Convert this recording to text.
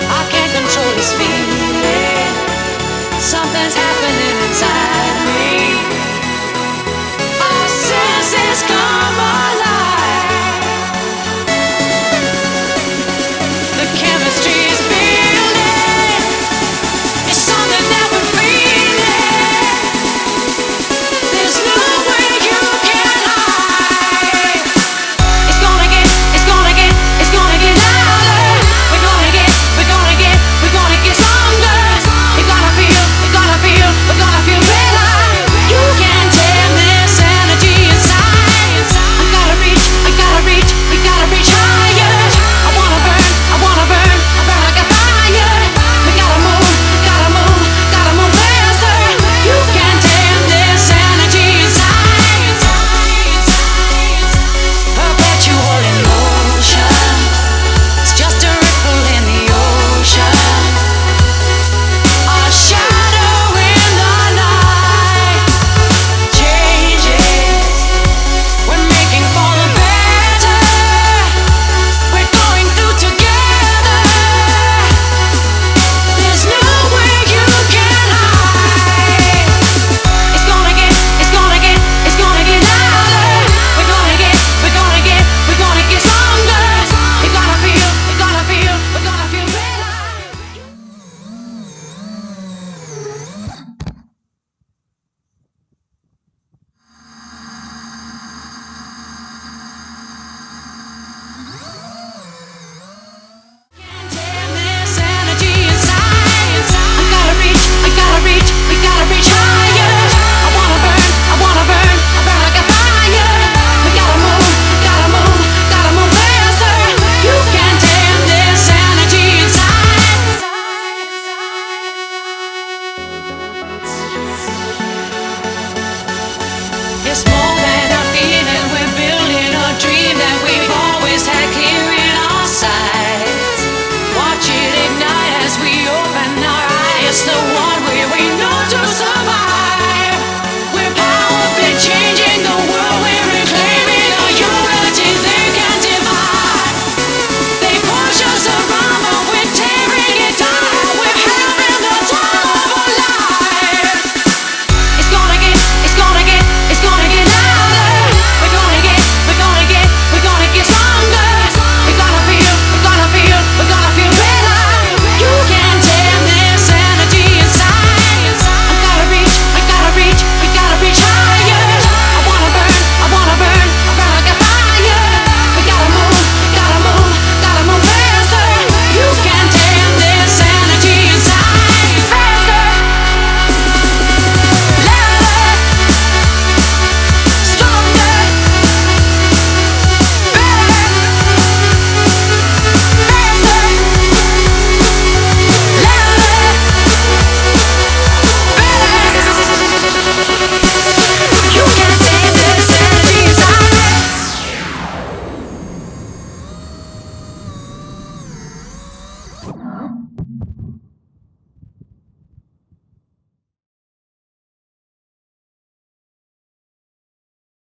I can't control this feeling. Something's happening inside me. Our senses come alive. The chemistry is building. It's something that we're feeling. There's no way you can hide. It's gonna get louder. We're gonna get stronger. We're gonna feel better. You can't tame this energy inside. I gotta reach higher. I wanna burn like a fire. We gotta move faster. You can't tame this energy inside. Perpetual in motion. It's just a ripple in the ocean. Our shadow in the night changes. We're making for the better. We're going through together. There's no way you can hide. It's gonna get louder. We're gonna get stronger. We're gonna feel better. Can't tame this energy inside. I gotta reach higher. I wanna burn like a fire. We gotta move faster. You can't tame this energy inside. It's more